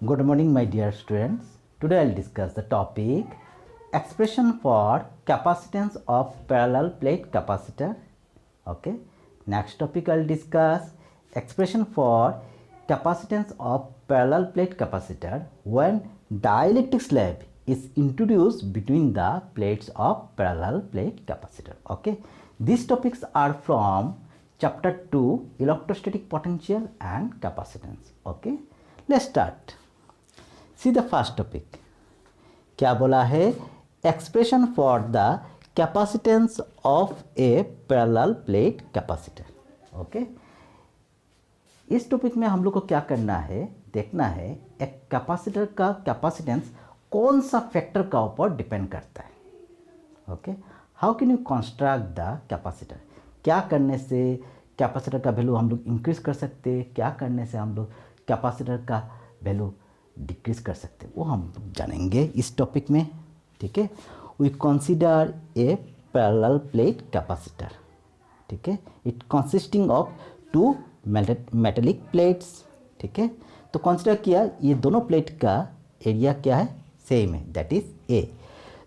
Good morning, my dear students. Today I'll discuss the topic expression for capacitance of parallel plate capacitor. Okay. Next topic I'll discuss expression for capacitance of parallel plate capacitor when dielectric slab is introduced between the plates of parallel plate capacitor. Okay. These topics are from chapter 2 electrostatic potential and capacitance. Okay. Let's start. See the first topic. क्या बोला है? Expression for the capacitance of A parallel plate capacitor. Okay, इस topic में हम लोग को क्या करना है, देखना है एक कैपेसिटर का कैपेसिटेंस कौन सा फैक्टर का ऊपर डिपेंड करता है. Okay, how can you construct the capacitor. क्या करने से कैपेसिटर का वैल्यू हम लोग इंक्रीज कर सकते हैं, क्या करने से हम लोग कैपेसिटर का वैल्यू डिक्रीज कर सकते हैं, वो हम जानेंगे इस टॉपिक में. ठीक है, we consider a parallel plate capacitor. ठीक है, it consisting of two metallic plates. ठीक है, तो कंसीडर किया ये दोनों प्लेट का एरिया क्या है, सेम है, दैट इज ए.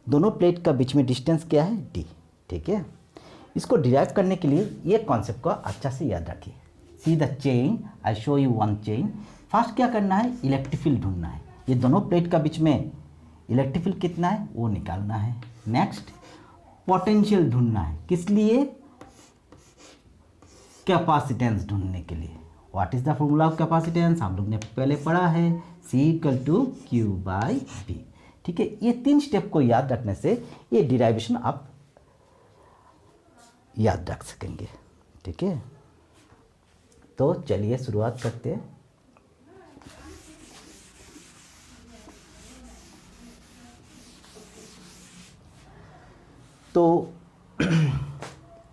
दोनों प्लेट का बीच में डिस्टेंस क्या है, डी. ठीक है, इसको डिराइव करने के लिए ये कॉन्सेप्ट को अच्छा से याद रखिए. See the chain, I show you one chain. First क्या करना है, इलेक्ट्रिक फील्ड ढूंढना है. ये दोनों प्लेट का बीच में इलेक्ट्रिक फील्ड कितना है वो निकालना है. नेक्स्ट पोटेंशियल ढूंढना है, किस लिए, कैपेसिटेंस ढूंढने के लिए. What is the formula of capacitance, हम लोग ने पहले पढ़ा है, C = Q/V. ठीक है, ये तीन स्टेप को याद रखने से ये डिराइवेशन आप याद रख सकेंगे. ठीक है, तो चलिए शुरुआत करते हैं. तो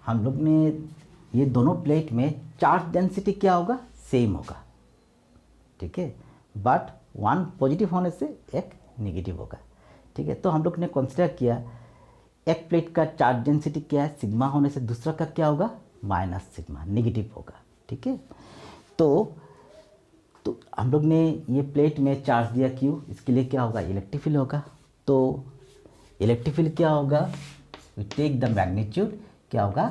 हम लोग ने ये दोनों प्लेट में चार्ज डेंसिटी क्या होगा, सेम होगा. ठीक है, बट वन पॉजिटिव होने से एक नेगेटिव होगा. ठीक है, तो हम लोग ने कंसीडर किया एक प्लेट का चार्ज डेंसिटी क्या है, सिग्मा होने से दूसरा का क्या होगा, माइनस सिग्मा, नेगेटिव होगा. ठीक है, तो हम लोग ने ये प्लेट में चार्ज दिया Q, इसके लिए क्या होगा, इलेक्ट्रिक फील्ड होगा. तो इलेक्ट्रिक फील्ड क्या होगा, we take the magnitude, क्या होगा,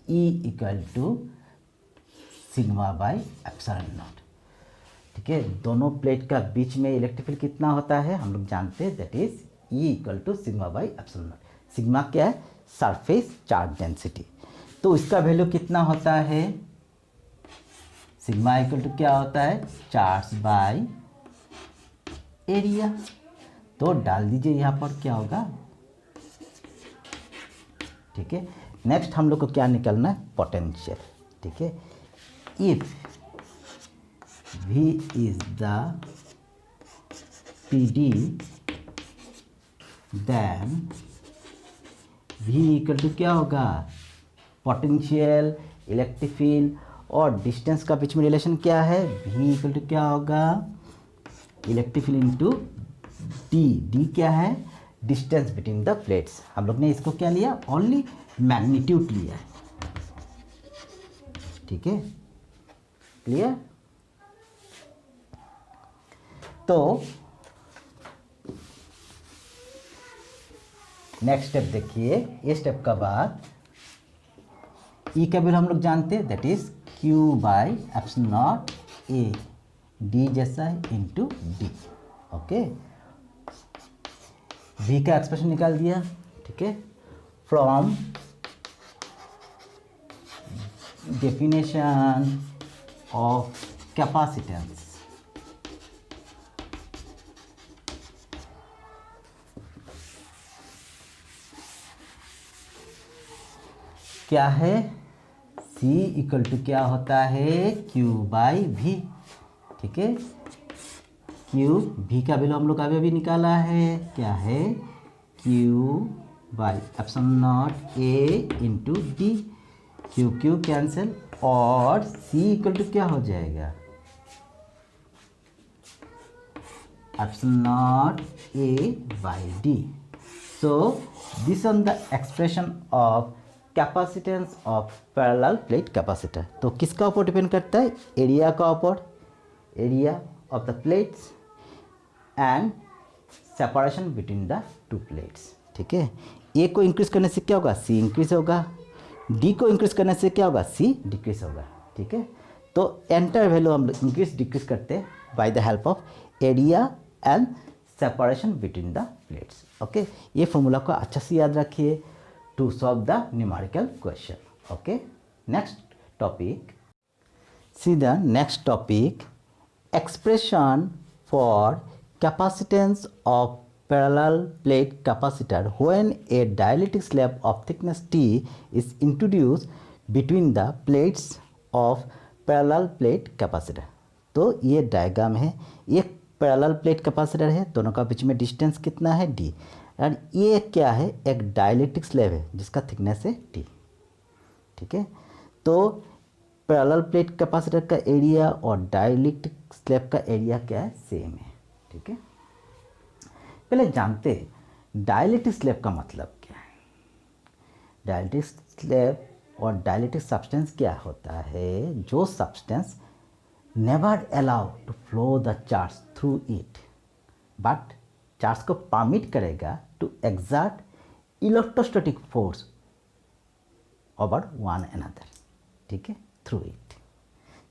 E = σ/ε0. ठीक है, दोनों प्लेट का बीच में इलेक्ट्रिक फील्ड कितना होता है हम लोग जानते हैं, दैट इज E = σ/ε0. सिग्मा क्या है, सरफेस चार्ज डेंसिटी. तो इसका वैल्यू कितना होता है, सिग्मा = क्या होता है, चार्ज बाय एरिया. तो डाल दीजिए यहाँ पर क्या होगा. ठीक है, नेक्स्ट हम लोग को क्या निकालना है, पोटेंशियल. ठीक है, if V is the PD then V = क्या होगा, पोटेंशियल, इलेक्ट्रिक फील्ड और डिस्टेंस का बीच में रिलेशन क्या है, V = क्या होगा, electric field into D. D क्या है, डिस्टेंस बिटवीन द प्लेट्स. हम लोग ने इसको क्या लिया, ओनली मैग्नीट्यूड लिया है. ठीक है, क्लियर. तो नेक्स्ट स्टेप देखिए, ये स्टेप का बाद E का वैल्यू हम लोग जानते हैं, that is Q/ε0 A, D जैसा है इंटू D. ओके, V का एक्सप्रेशन निकाल दिया. ठीक है, फ्रॉम डेफिनेशन ऑफ कैपेसिटेंस, क्या है, C = क्या होता है, Q/V. ठीक है, V का वैल्यू हम लोग अभी निकाला है, क्या है, Q/ε0 A into D. Q cancel और C = क्या हो जाएगा, ε0 A/D. So this on the expression of capacitance of parallel plate capacitor. तो किसका ऊपर डिपेंड करता है, एरिया का ऊपर, area of the plates. And separation between the two plates. ठीक है, ए को इंक्रीज करने से क्या होगा, सी इंक्रीज होगा, डी को इंक्रीज करने से क्या होगा, सी डिक्रीज होगा। ठीक है, तो एंटर वैल्यू हम इंक्रीज डिक्रीज करते हैं by the help of area and separation between the plates. Okay, ये फॉर्मूला को अच्छा से याद रखिए to solve the numerical question. Okay, next topic, see the next topic, expression for capacitance of parallel plate capacitor when a dielectric slab of thickness T is introduced between the plates of parallel plate capacitor। तो ये diagram है, ये parallel plate capacitor है, दोनों का बीच में distance कितना है, d, और ये क्या है, एक डाइलेक्ट्रिक स्लैब है जिसका थिकनेस है t। ठीक है, तो पैरेलल प्लेट कैपेसिटर का एरिया और डाइलेक्ट्रिक स्लैब का एरिया क्या है, सेम है। ठीक है, पहले जानते हैं डाइलेक्ट्रिक स्लैब का मतलब क्या है। डाइलेक्ट्रिक स्लैब और डाइलेक्ट्रिक सब्सटेंस क्या होता है, जो substance never allow to flow the charge through it but charge को परमिट करेगा to exert electrostatic force over one another. ठीक है, थ्रू इट।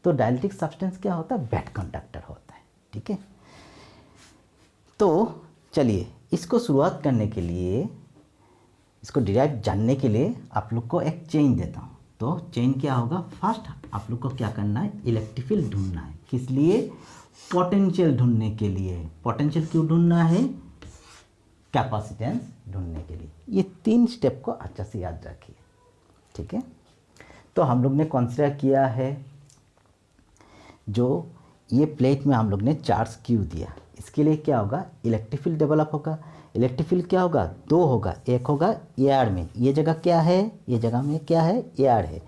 तो डाइलेक्ट्रिक सब्सटेंस क्या होता है, वेट कंडक्टर होता है। ठीक है, तो चलिए इसको शुरुआत करने के लिए, इसको डिराइव जानने के लिए आप लोग को एक चेन देता हूँ। तो चेन क्या होगा, फर्स्ट आप लोग को क्या करना है, इलेक्ट्रिक फील्ड ढूंढना है। किस लिए, पोटेंशियल ढूंढने के लिए। पोटेंशियल क्यों ढूंढना है, कैपेसिटेंस ढूंढने के लिए। ये 3 स्टेप को अच्छा से याद रखिए। ठीक है, तो हम लोग ने कंसीडर किया है, जो ये प्लेट में हम लोग ने चार्ज क्यू दिया, इसके लिए क्या होगा, इलेक्ट्रिक फील्ड डेवलप होगा। इलेक्ट्रिक फील्ड क्या होगा, 2 होगा, एक होगा एयर में, ये जगह क्या है, ये जगह में क्या है, एयर है,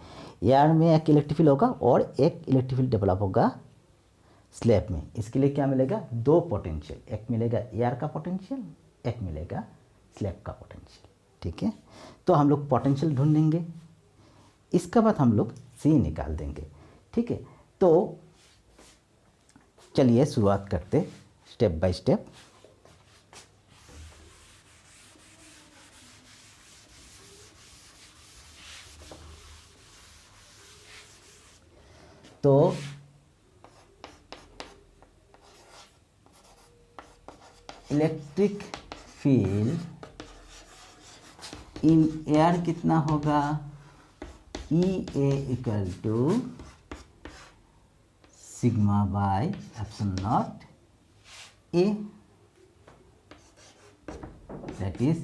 एयर में एक इलेक्ट्रिक फील्ड होगा और एक इलेक्ट्रिक फील्ड डेवलप होगा स्लैब में। इसके लिए क्या मिलेगा, 2 पोटेंशियल, एक मिलेगा एयर का पोटेंशियल, एक मिलेगा स्लैब का पोटेंशियल। ठीक है, तो हम लोग पोटेंशियल ढूंढेंगे, इसका बाद हम लोग सी निकाल देंगे। ठीक है, तो चलिए शुरुआत करते स्टेप बाय स्टेप। तो इलेक्ट्रिक फील्ड इन एयर कितना होगा, E A equal to sigma by epsilon not A, that is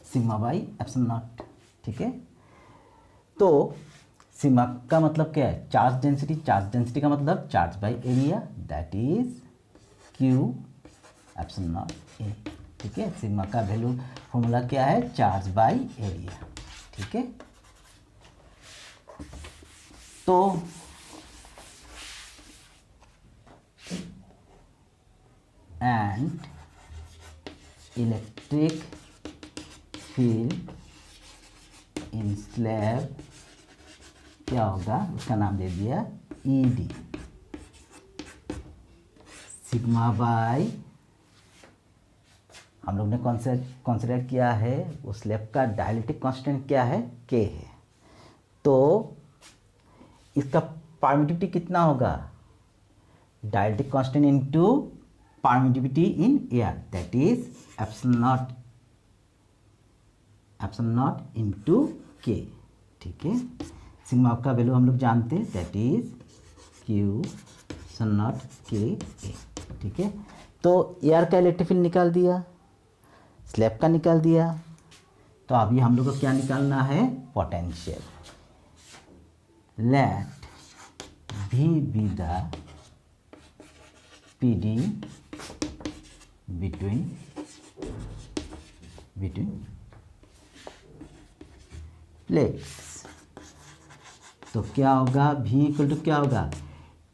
sigma by epsilon not. ठीक है, तो सिग्मा का मतलब क्या है, चार्ज डेंसिटी। चार्ज डेंसिटी का मतलब charge by area, that is Q epsilon not a. ठीक है, सिग्मा का वैल्यू फॉर्मूला क्या है, चार्ज बाय एरिया। ठीक है, तो and electric field in slab क्या होगा, उसका नाम दे दिया ई डी, सिग्मा बाय, हम लोग ने कंसिडर किया है उस स्लैब का डाइलेक्ट्रिक कांस्टेंट क्या है, के है। तो इसका परमिटिविटी कितना होगा, dielectric constant into permittivity in air, that is epsilon not into के। ठीक है, सिग्मा का वैल्यू हम लोग जानते हैं, that is Q epsilon not के ए। ठीक है, तो एयर का इलेक्ट्रिक फील्ड निकाल दिया, स्लैब का निकाल दिया, तो अभी हम लोग को क्या निकालना है, potential. Let V be the PD between plates. तो क्या होगा, V इक्वल टू क्या होगा,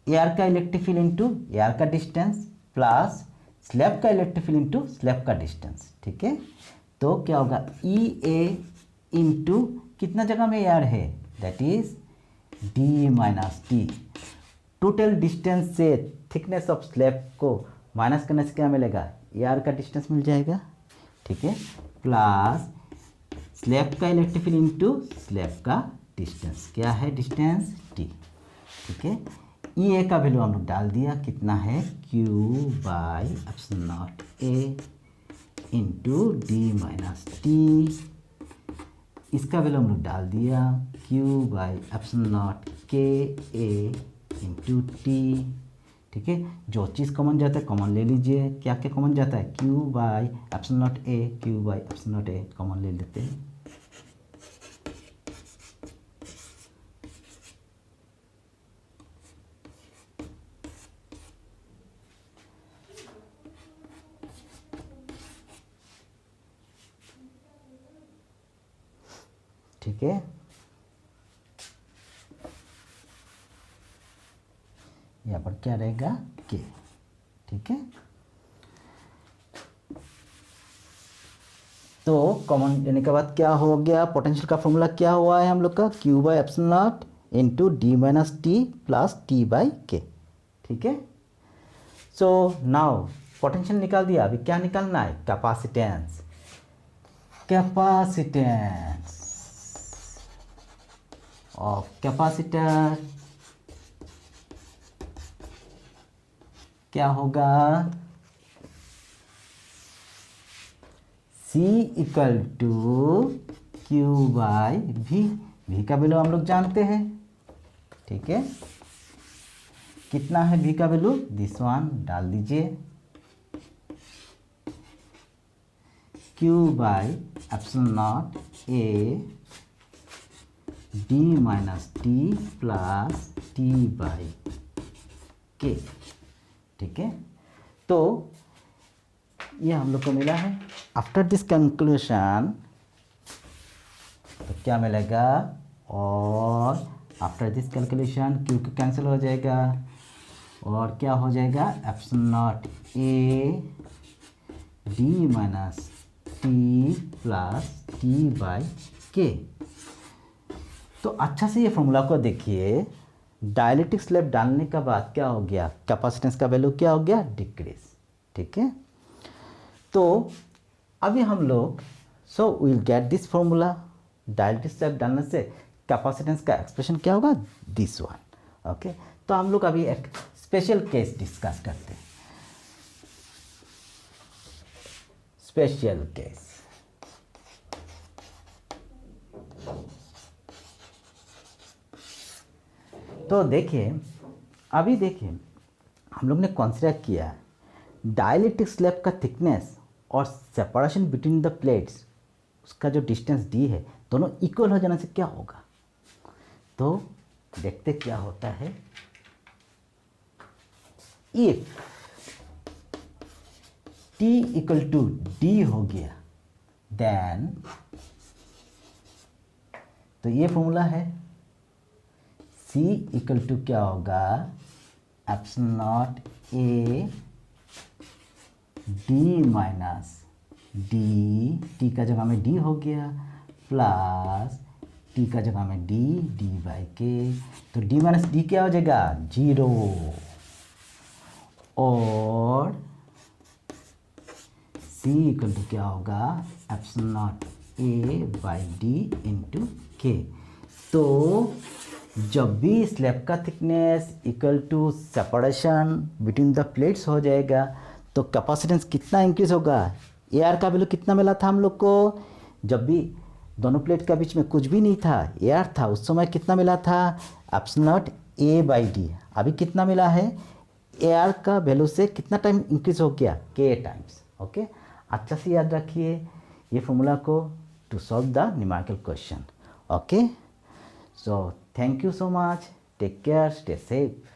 एयर का इलेक्ट्रिक फील्ड इंटू एयर का डिस्टेंस प्लस स्लैब का इलेक्ट्रिक फील्ड इंटू स्लैब का डिस्टेंस। ठीक है, तो क्या होगा, ई ए इंटू कितना जगह में एयर है, that is D minus T. Total distance से थिकनेस ऑफ स्लैब को माइनस करने से क्या मिलेगा, एआर का डिस्टेंस मिल जाएगा, ठीक है, प्लस स्लैब का इलेक्ट्रिक फील्ड इंटू स्लैब का डिस्टेंस, क्या है डिस्टेंस टी, ठीक है। ई ए का वैल्यू हम लोग डाल दिया, कितना है Q by epsilon not a into D minus T, इसका वैल्यू हम लोग डाल दिया क्यू बाई एप्सिलॉन नॉट के ए इंटू टी, ठीक है। जो चीज़ कॉमन जाता है कॉमन ले लीजिए, क्या क्या कॉमन जाता है, Q by epsilon not a, Q by epsilon not a common ले लेते हैं, ठीक है। यहाँ पर क्या रहेगा के, ठीक है। तो कॉमन लेने के बाद क्या हो गया, पोटेंशियल का फॉर्मूला क्या हुआ है हम लोग का, Q by epsilon not into D minus T plus T by के, ठीक है। सो नाउ पोटेंशियल निकाल दिया, अभी क्या निकालना है, कैपेसिटेंस, कैपेसिटेंस ऑफ कैपेसिटर क्या होगा, C equal to Q by V, V का वैल्यू हम लोग जानते हैं, ठीक है। कितना है वी का वैल्यू, दिस वन डाल दीजिए, Q by epsilon not A D minus T plus T by के, ठीक है। तो ये हम लोग को मिला है। आफ्टर दिस कंक्लूशन तो क्या मिलेगा, और आफ्टर दिस कैलकुलेशन क्यू का कैंसिल हो जाएगा और क्या हो जाएगा, epsilon not A D minus T plus T by के। तो अच्छा से ये फॉर्मूला को देखिए, डायलेक्ट्रिक स्लैब डालने के बाद क्या हो गया, कैपेसिटेंस का वैल्यू क्या हो गया, डिक्रीज, ठीक है। तो अभी हम लोग will get this formula, dielectric slab डालने से कैपेसिटेंस का एक्सप्रेशन क्या होगा, दिस वन, ओके। तो हम लोग अभी एक स्पेशल केस डिस्कस करते हैं, स्पेशल केस। तो देखिए, अभी देखिए हम लोग ने कंसीडर किया डाइलेक्ट्रिक स्लैब का थिकनेस और सेपरेशन बिटवीन द प्लेट्स, उसका जो डिस्टेंस डी है दोनों इक्वल हो जाने से क्या होगा। तो देखते क्या होता है, if T equal to D हो गया देन, तो ये फॉर्मूला है, C इक्वल टू क्या होगा, epsilon not A D minus D, T का जगह में डी हो गया, प्लस टी का जगह में डी, डी बाई के, तो डी माइनस डी क्या हो जाएगा, 0, और C इक्वल टू क्या होगा, epsilon not A by D into K. तो जब भी स्लैब का thickness equal to separation between the plates हो जाएगा तो कैपेसिटेंस कितना इंक्रीज होगा, एआर का वैल्यू कितना मिला था हम लोग को, जब भी दोनों प्लेट के बीच में कुछ भी नहीं था, एआर था, उस समय कितना मिला था, epsilon not A by D. अभी कितना मिला है, एआर का वैल्यू से कितना टाइम इंक्रीज हो गया, के टाइम्स, ओके। अच्छा से याद रखिए ये फॉर्मूला को to solve the numerical question, okay. So thank you so much. Take care. Stay safe.